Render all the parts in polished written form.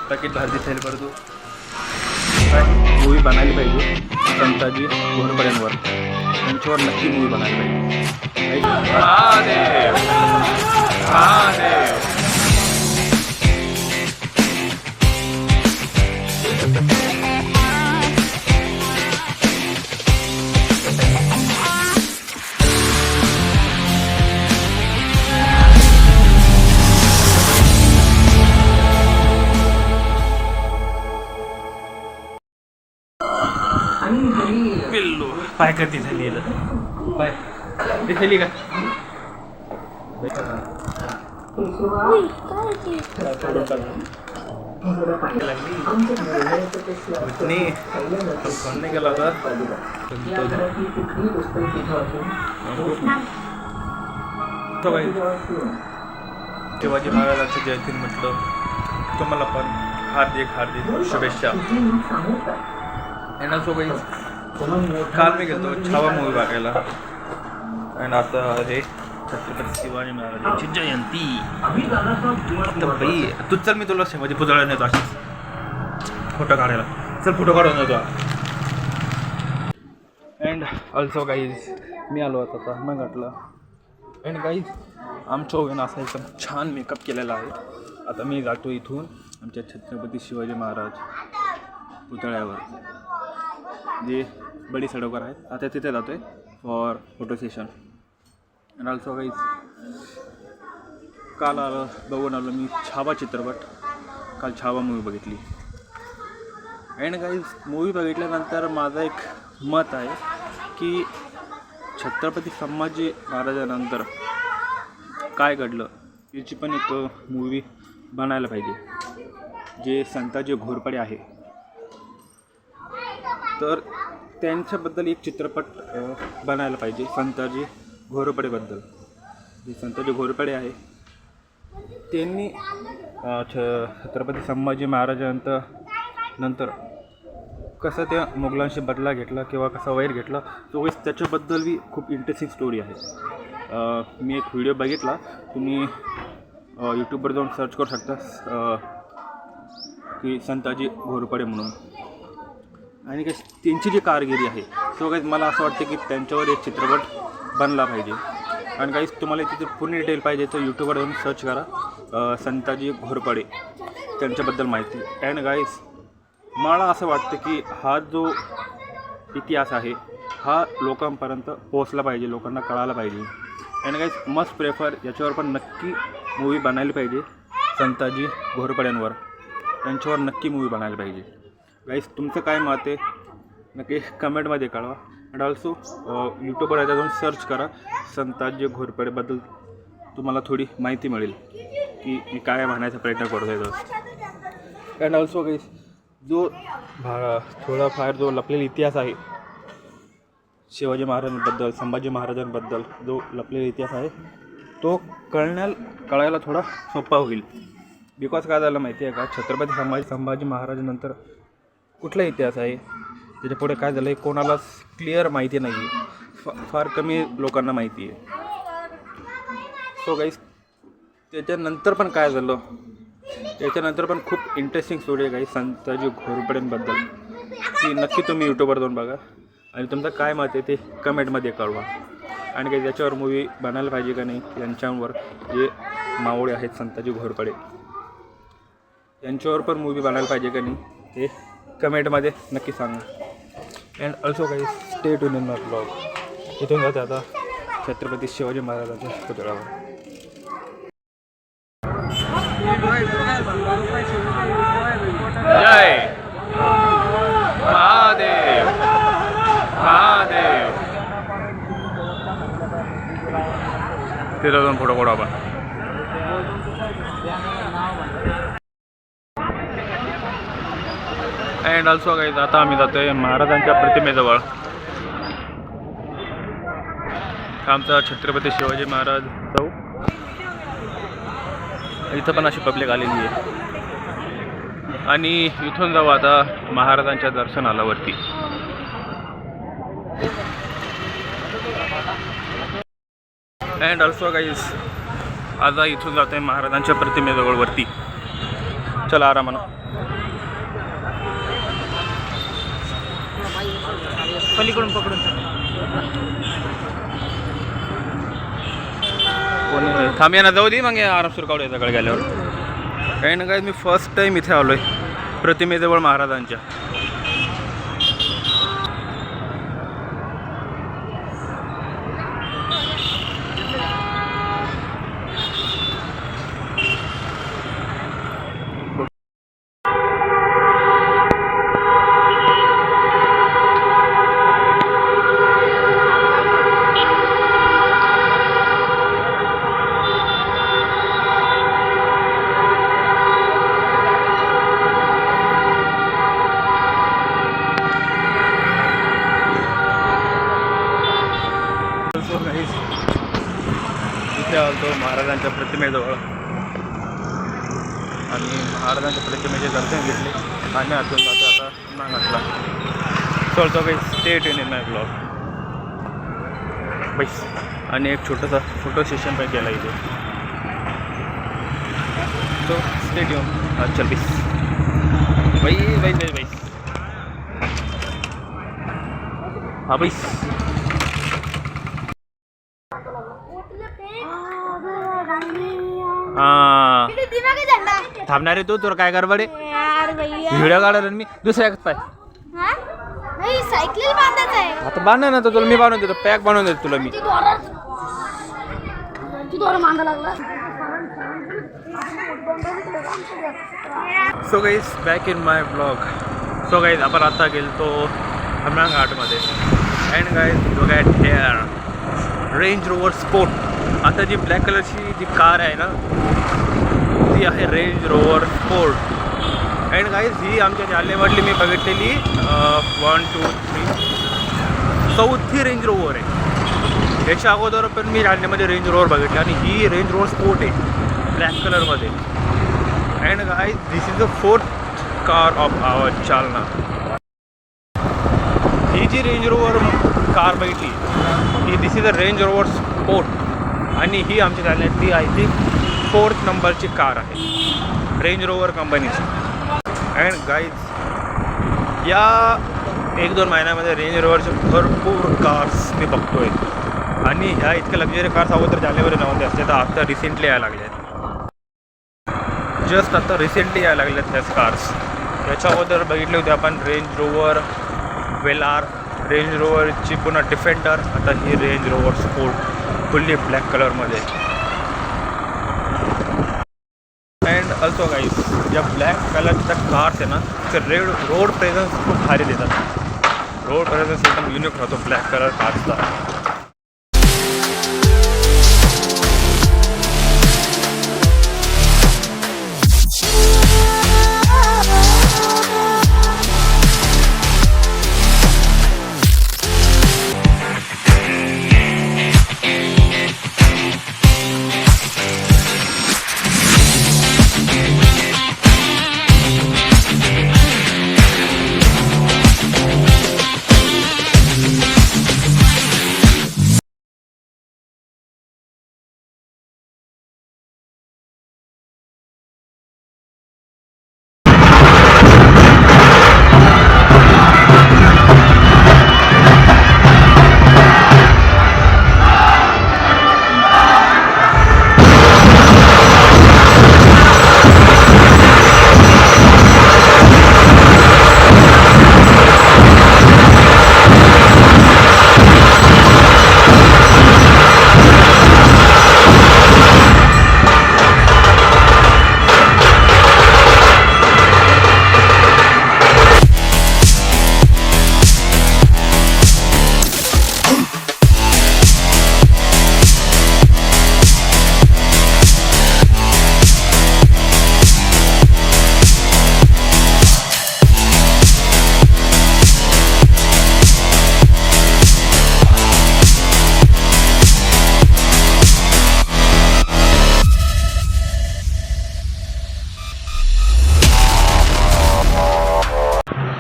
Packet बाहेर दिसेल करतो मूवी बनायला पाहिजे संताजी घोरपड्यांवर त्यांच्यावर नक्की मूवी बनायला पाहिजे. महादेव महादेव. पिल्लू पाय कधी झाली पाय दिसली का गेला होता शिवाजी महाराजांच्या जयंती म्हटलं तुम्हाला पण हार्दिक शुभेच्छा. आणि काल मी गेलो छावा मूवी बघायला आणि आता हे छत्रपती शिवाजी महाराजांची जयंती. तर बाई तू चल मी तुला शिवाजी पुतळा नेतो अशीच फोटो काढायला. चल फोटो काढून नेतो. अँड ऑल्सो गाईज मी आलो आता मग म्हटलं अँड गाईज आमच्या ओव्यानं असा एकदम छान मेकअप केलेला आहे. आता मी जातो इथून आमच्या छत्रपती शिवाजी महाराज पुतळ्यावर जे बडी सडकवर आहेत. आता तिथे जातो आहे for photo session. And also guys काल बघून आलो मी छावा चित्रपट. काल छावा मूवी बघितली. अँड गाईज मूवी बघितल्यानंतर माझं एक मत आहे की छत्रपती संभाजी महाराजांनंतर काय घडलं याची पण एक मूवी बनायला पाहिजे. जे संताजी घोरपडे आहे तर त्यांच्याबद्दल एक चित्रपट बनायला पाहिजे. संताजी घोरपडेबद्दल. जे संताजी घोरपडे आहे त्यांनी छत्रपती संभाजी महाराजांनंतर कसं त्या मुघलांशी बदला घेतला किंवा कसा वैर घेतला तो त्याच्याबद्दल बी खूप इंटरेस्टिंग स्टोरी आहे. मी एक व्हिडिओ बघितला. तुम्ही यूट्यूबवर जाऊन सर्च करू शकता की संताजी घोरपडे म्हणून. आणि काय त्यांची जी कारगिरी आहे सो काही मला असं वाटतं की त्यांच्यावर एक चित्रपट बनला पाहिजे. आणि काही तुम्हाला तिथे पूर्ण डिटेल पाहिजे तर यूट्यूबवर जाऊन सर्च करा संताजी घोरपडे त्यांच्याबद्दल माहिती. अँड गाईस मला असं वाटतं की हा जो इतिहास आहे हा लोकांपर्यंत पोहोचला पाहिजे, लोकांना कळायला पाहिजे. अँड गाईस मस्ट प्रेफर याच्यावर पण नक्की मूवी बनायला पाहिजे. संताजी घोरपड्यांवर त्यांच्यावर नक्की मूवी बनायला पाहिजे. गाईस तुमचं काय मत आहे नक्की कमेंटमध्ये कळवा. अँड ऑल्सो यूट्यूबवर याच्या जाऊन सर्च करा संताजी घोरपडेबद्दल. तुम्हाला थोडी माहिती मिळेल की मी काय म्हणायचा प्रयत्न करतो आहे. अँड ऑल्सो गाईस जो थोडाफार जो लपलेला इतिहास आहे शिवाजी महाराजांबद्दल संभाजी महाराजांबद्दल जो लपलेला इतिहास आहे तो कळायला थोडा सोपा होईल. बिकॉज काय झालं माहिती आहे का छत्रपती संभाजी महाराजांनंतर कुठला इतिहास आहे त्याच्या पुढे काय झालं आहे कोणालाच क्लिअर माहिती नाही आहे. फार कमी लोकांना माहिती आहे. सो गाईस त्याच्यानंतर पण काय झालं त्याच्यानंतर पण खूप इंटरेस्टिंग स्टोरी आहे काही संताजी घोरपड्यांबद्दल. ती नक्की तुम्ही यूट्यूबवर जाऊन बघा आणि तुमचं काय मत आहे ते कमेंटमध्ये कळवा. आणि काही त्याच्यावर मूवी बनायला पाहिजे का नाही यांच्यावर जे मावळे आहेत संताजी घोरपडे यांच्यावर पण मूवी बनायला पाहिजे का नाही ते कमेंटमध्ये नक्की सांगा. अँड ऑल्सो काही stay tune in my blog. इथून जाते आता छत्रपती शिवाजी महाराजांच्या पुतळ्यावर. जय महादेव महादेव. तिथं जाऊन फोटो काढू आपण. अँड ऑल्सो गाईज आता आम्ही जातो आहे महाराजांच्या प्रतिमेजवळ. आमचा छत्रपती शिवाजी महाराज चौक. इथं पण अशी पब्लिक आलेली आहे आणि इथून जाऊ आता महाराजांच्या दर्शनाला वरती. अँड ऑल्सो गाईज आता इथून जातो आहे महाराजांच्या प्रतिमेजवळ वरती. चला आरामानं. पलीकडून पकडून कोणी थांब ना जाऊ दे मग आरामशीर काढू सकाळी गेल्यावर. काही ना काही मी फर्स्ट टाईम इथे आलो आहे प्रतिमेजवळ महाराजांच्या. इथे आलो महाराजांच्या प्रतिमेजवळ आणि महाराजांच्या प्रतिमेचे दर्शन घेतले आणि आतून जातो आता पुन्हा घातला. चलतो काही स्टेट इन माय ब्लॉग बैस. आणि एक छोटासा फोटो सेशन पण केला इथे. सो स्टेट येऊन चल बैस बैस बैस बैस बैस हा बैस. हा थांबणार आहे तू तुला काय गडबड आहे? व्हिडिओ काढायला मी दुसऱ्या पाय सायकल बांधायचं आहे. आता बांधा ना तर तुला मी बांधून देतो. पॅक बनवून देतो तुला मी. So guys back in my blog. So guys आपण आता गेलतो हमरांग घाटमध्ये. अँड गाईज बघा हेअर रेंज रोवर स्पोर्ट. आता जी ब्लॅक कलरची जी कार आहे ना ती आहे Range Rover Sport. And guys ही आमच्या जालन्यामधली मी बघितलेली 1 2 3 चौथी रेंज रोवर आहे. याच्या अगोदर पण मी जालन्यामध्ये रेंज रोवर बघितली आणि ही रेंज रोवर स्पोर्ट आहे ब्लॅक कलरमध्ये. And guys this is the 4th car of our Jalna. ही जी रेंज रोवर कार बघितली ही this is a Range Rover Sport आणि ही आमच्या जालन्यातली आय थिंक 4th नंबरची कार आहे रेंज रोवर कंपनीची. अँड गाईज या 1-2 महिन्यामध्ये रेंज रोवरचे भरपूर कार्स मी बघतो आहे आणि ह्या इतक्या लक्झरी कार्स अगोदर जालन्यामध्ये नव्हत्या असते तर आता रिसेंटली यायला लागल्या आहेत. जस्ट आता रिसेंटली यायला लागल्यात ह्याच कार्स. याच्या अगोदर बघितले होते आपण रेंज रोवर वेलार, रेंज रोवरची पुन्हा डिफेंडर, आता ही Range Rover Sport fully black कलरमध्ये. अँड ऑल्सो गाईज या ब्लॅक कलरच्या कार्स आहे ना ते रोड प्रेझन्स खूप भारी देतात. रोड प्रेझन्स एकदम युनिक राहतो ब्लॅक कलर कार्सचा.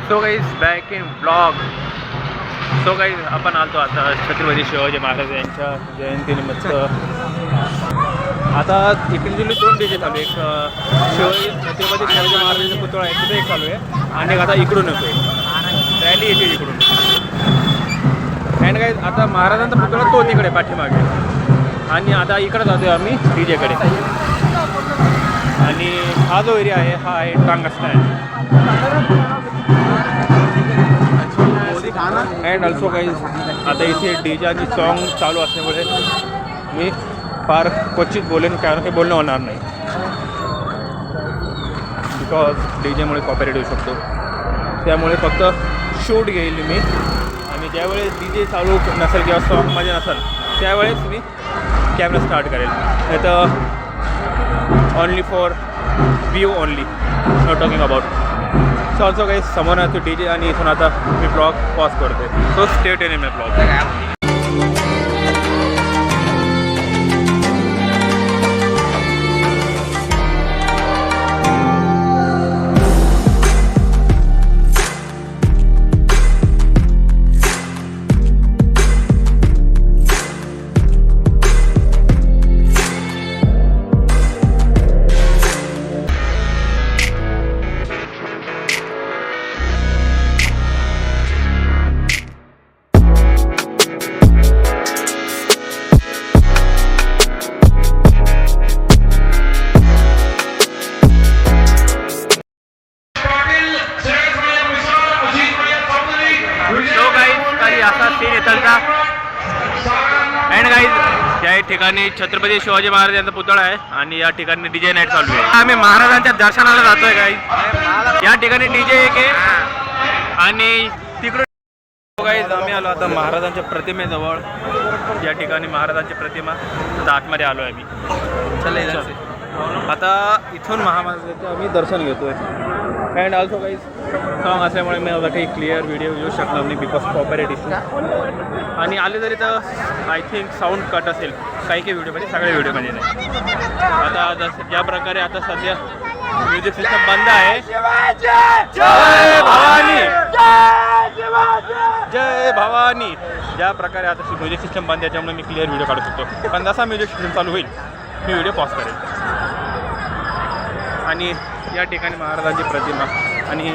So guys back in blog. So guys आपण आलतो आता छत्रपती शिवाजी महाराज यांच्या जयंतीनिमित्त आता इकडे दोन डीजे चालू आहे. एक छत्रपती शिवाजी महाराजांचा पुतळा आहे तिथे एक चालू आहे आणि एक आता इकडून येतोय रॅली येते इकडून. अँड काय आता महाराजांचा पुतळा तो तिकडे पाठीमागे आणि आता इकडे जातोय आम्ही डीजेकडे. आणि हा जो एरिया आहे हा आहे टांगा स्टँड. अँड ऑल्सो काही आता इथे डीजे आणि सॉन्ग चालू असल्यामुळे मी फार क्वचित बोलेन कारण काही बोलणं होणार नाही बिकॉज डीजेमुळे कॉपीराइट येऊ शकतो. त्यामुळे फक्त शूट घेईल मी आणि ज्यावेळेस डीजे चालू नसेल किंवा सॉन्गमध्ये नसेल त्यावेळेस मी कॅमेरा स्टार्ट करेल. नाही तर only for view only not talking about. So also काही समोर आहे तो डीजे आणि इथून आता मी ब्लॉग पॉज करते. So stay ten in my blog. असा सीन येतालचा. अँड गाईज या ठिकाणी छत्रपती शिवाजी महाराज यांचा पुतळा आहे आणि या ठिकाणी डीजे नाईट चालू आहे. आम्ही महाराजांच्या दर्शनाला जातोय गाईज. या ठिकाणी डीजे एक आहे आणि तिकडून गाईज आम्ही आलो आता महाराजांच्या प्रतिमेजवळ. या ठिकाणी महाराजांची प्रतिमा आता आतमध्ये आलो आहे आम्ही. आता इथून महाराजांचं आम्ही दर्शन घेतोय. अँड ऑल्सो गाईज सॉन्ग असल्यामुळे मी आता काही क्लिअर व्हिडिओ येऊ शकणार नाही बिकॉज कॉपीराइट इश्यू. आणि आले तरी तर आय थिंक साऊंड कट असेल काही काही व्हिडिओमध्ये, सगळ्या व्हिडिओमध्ये नाही. आता जसं ज्या प्रकारे आता सध्या म्युझिक सिस्टम बंद आहे. जय भवानी जय भवानी. ज्या प्रकारे आता म्युझिक सिस्टम बंद आहे त्यामुळे मी क्लिअर व्हिडिओ काढू शकतो. पण जसा म्युझिक सिस्टम चालू होईल मी व्हिडिओ पॉज करेल. आणि या ठिकाणी महाराजांची प्रतिमा आणि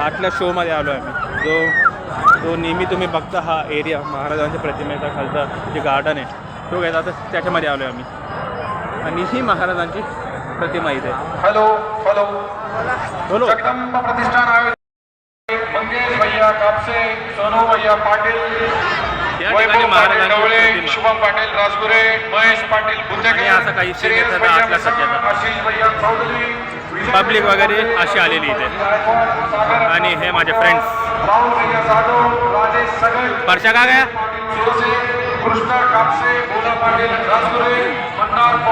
आतल्या शोमध्ये आलो आहे आम्ही. जो नेहमी तुम्ही बघता हा एरिया महाराजांच्या प्रतिमेचा खालचा जे गार्डन आहे तो घ्यायचा आता त्याच्यामध्ये आलो आहे आम्ही. आणि ही महाराजांची प्रतिमा इथे. हॅलो हॅलो बोलो. जगदंबा प्रतिष्ठान आयोजित मंगेश भैया कापसे, सोनू भैया पाटील, या ठिकाणी महाराजांची ढवळे, प्रतिमा. शुभम पाटील राजगुरे, महेश पाटील आणि बुद्धेकर, असं काही सीन श्रेयस येतं भैया आतल्या मिसाळ, सध्याचा. आशिष भैया चौधरी, विजय पब्लिक वगैरे अशी आलेली इथे. सागर, आणि हे माझे फ्रेंड्स. राहुल भैया जाधव, राजेश सगळ, परशा का गया कृष्ण कापसे, बोला पाटील राजगुरे, मन्नार